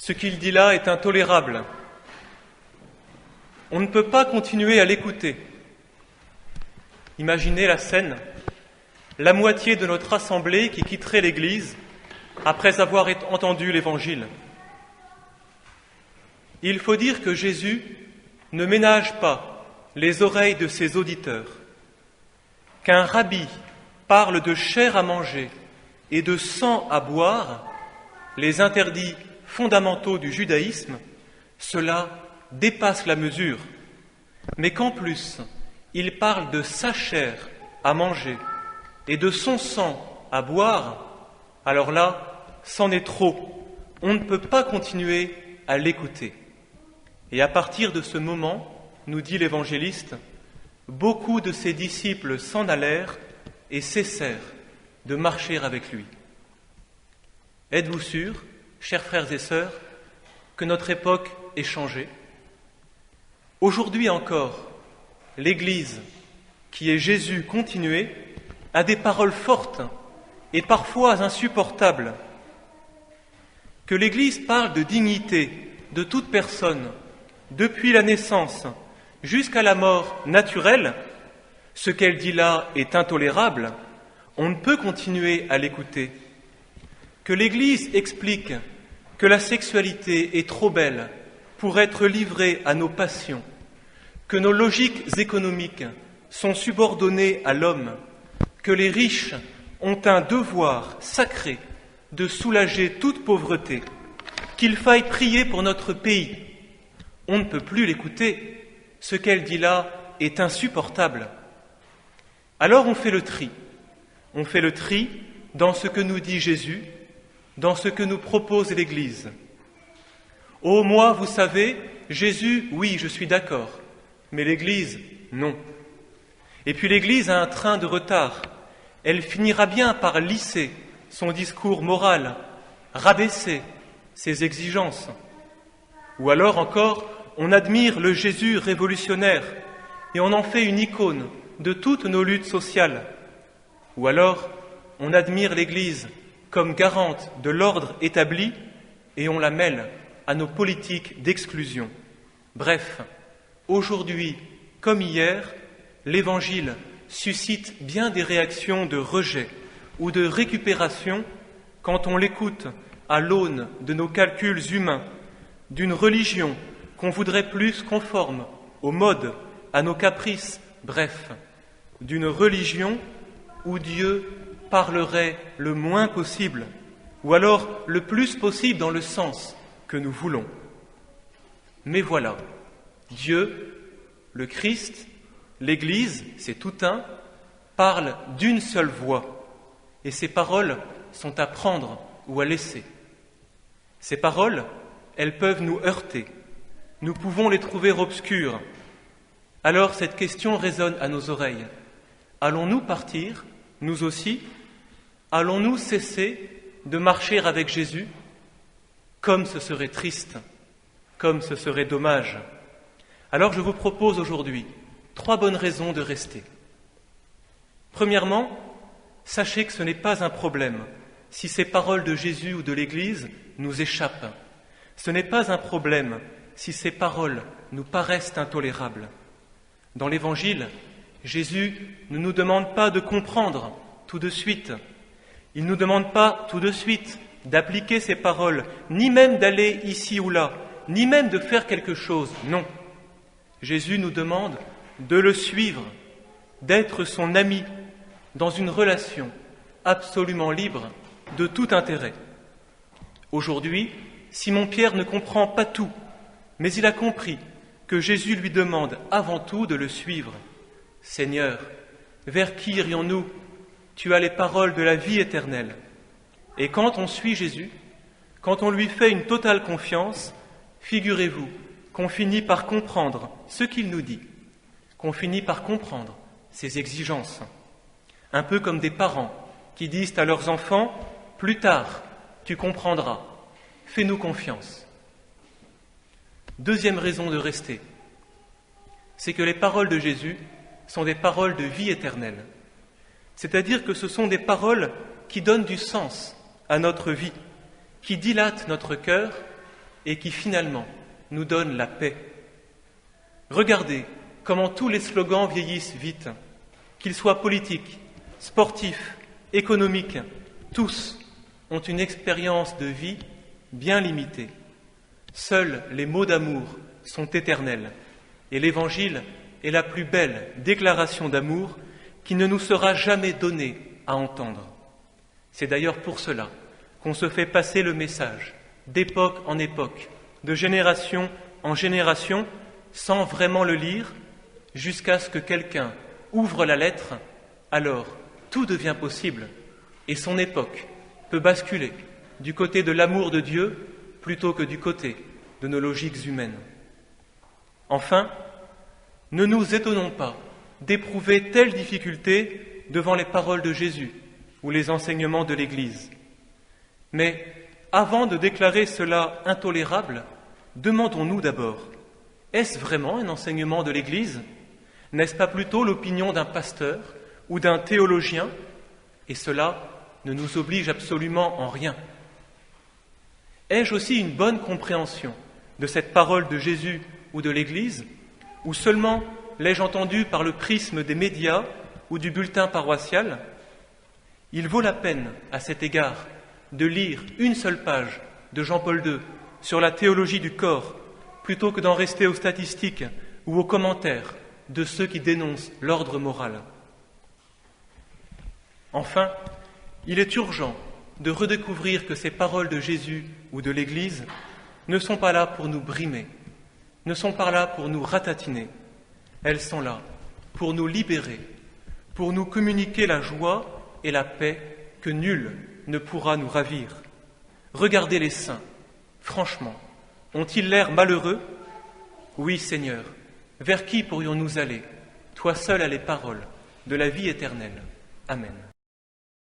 Ce qu'il dit là est intolérable. On ne peut pas continuer à l'écouter. Imaginez la scène, la moitié de notre assemblée qui quitterait l'Église après avoir entendu l'Évangile. Il faut dire que Jésus ne ménage pas les oreilles de ses auditeurs. Qu'un rabbi parle de chair à manger et de sang à boire, les interdits fondamentaux du judaïsme, cela dépasse la mesure. Mais qu'en plus, il parle de sa chair à manger et de son sang à boire, alors là, c'en est trop. On ne peut pas continuer à l'écouter. Et à partir de ce moment, nous dit l'évangéliste, beaucoup de ses disciples s'en allèrent et cessèrent de marcher avec lui. Êtes-vous sûrs, chers frères et sœurs, que notre époque est changée? Aujourd'hui encore, l'Église, qui est Jésus continué, a des paroles fortes et parfois insupportables. Que l'Église parle de dignité de toute personne, depuis la naissance jusqu'à la mort naturelle, ce qu'elle dit là est intolérable, on ne peut continuer à l'écouter. Que l'Église explique que la sexualité est trop belle pour être livrée à nos passions, que nos logiques économiques sont subordonnées à l'homme, que les riches ont un devoir sacré de soulager toute pauvreté, qu'il faille prier pour notre pays. On ne peut plus l'écouter. Ce qu'elle dit là est insupportable. Alors on fait le tri. On fait le tri dans ce que nous dit Jésus, dans ce que nous propose l'Église. Oh, moi, vous savez, Jésus, oui, je suis d'accord, mais l'Église, non. Et puis l'Église a un train de retard. Elle finira bien par lisser son discours moral, rabaisser ses exigences. Ou alors encore, on admire le Jésus révolutionnaire et on en fait une icône de toutes nos luttes sociales. Ou alors, on admire l'Église comme garante de l'ordre établi et on la mêle à nos politiques d'exclusion. Bref, aujourd'hui comme hier, l'Évangile suscite bien des réactions de rejet ou de récupération quand on l'écoute à l'aune de nos calculs humains, d'une religion qu'on voudrait plus conforme aux modes, à nos caprices, bref, d'une religion où Dieu parlerait le moins possible, ou alors le plus possible dans le sens que nous voulons. Mais voilà, Dieu, le Christ, l'Église, c'est tout un, parle d'une seule voix, et ces paroles sont à prendre ou à laisser. Ces paroles, elles peuvent nous heurter, nous pouvons les trouver obscures. Alors cette question résonne à nos oreilles. Allons-nous partir, nous aussi? Allons-nous cesser de marcher avec Jésus? Comme ce serait triste, comme ce serait dommage. Alors je vous propose aujourd'hui 3 bonnes raisons de rester. Premièrement, sachez que ce n'est pas un problème si ces paroles de Jésus ou de l'Église nous échappent. Ce n'est pas un problème si ces paroles nous paraissent intolérables. Dans l'Évangile, Jésus ne nous demande pas de comprendre tout de suite. Il ne nous demande pas tout de suite d'appliquer ces paroles, ni même d'aller ici ou là, ni même de faire quelque chose. Non. Jésus nous demande de le suivre, d'être son ami, dans une relation absolument libre de tout intérêt. Aujourd'hui, Simon-Pierre ne comprend pas tout, mais il a compris que Jésus lui demande avant tout de le suivre. « Seigneur, vers qui irions-nous? Tu as les paroles de la vie éternelle. » Et quand on suit Jésus, quand on lui fait une totale confiance, figurez-vous qu'on finit par comprendre ce qu'il nous dit, qu'on finit par comprendre ses exigences. Un peu comme des parents qui disent à leurs enfants « Plus tard, tu comprendras, fais-nous confiance. » Deuxième raison de rester, c'est que les paroles de Jésus sont des paroles de vie éternelle. C'est-à-dire que ce sont des paroles qui donnent du sens à notre vie, qui dilatent notre cœur et qui finalement nous donne la paix. Regardez comment tous les slogans vieillissent vite, qu'ils soient politiques, sportifs, économiques, tous ont une expérience de vie bien limitée. Seuls les mots d'amour sont éternels, et l'Évangile est la plus belle déclaration d'amour qui ne nous sera jamais donnée à entendre. C'est d'ailleurs pour cela qu'on se fait passer le message, d'époque en époque, de génération en génération, sans vraiment le lire, jusqu'à ce que quelqu'un ouvre la lettre, alors tout devient possible, et son époque peut basculer du côté de l'amour de Dieu plutôt que du côté de nos logiques humaines. Enfin, ne nous étonnons pas d'éprouver telle difficulté devant les paroles de Jésus ou les enseignements de l'Église. Mais avant de déclarer cela intolérable, demandons-nous d'abord, est-ce vraiment un enseignement de l'Église ? N'est-ce pas plutôt l'opinion d'un pasteur ou d'un théologien ? Et cela ne nous oblige absolument en rien. Ai-je aussi une bonne compréhension de cette parole de Jésus ou de l'Église, ou seulement l'ai-je entendue par le prisme des médias ou du bulletin paroissial ? Il vaut la peine, à cet égard, de lire une seule page de Jean-Paul II sur la théologie du corps, plutôt que d'en rester aux statistiques ou aux commentaires de ceux qui dénoncent l'ordre moral. Enfin, il est urgent de redécouvrir que ces paroles de Jésus ou de l'Église ne sont pas là pour nous brimer, ne sont pas là pour nous ratatiner. Elles sont là pour nous libérer, pour nous communiquer la joie et la paix que nul ne pourra nous ravir. Regardez les saints, franchement, ont-ils l'air malheureux ? Oui, Seigneur, vers qui pourrions-nous aller ? Toi seul as les paroles de la vie éternelle. Amen.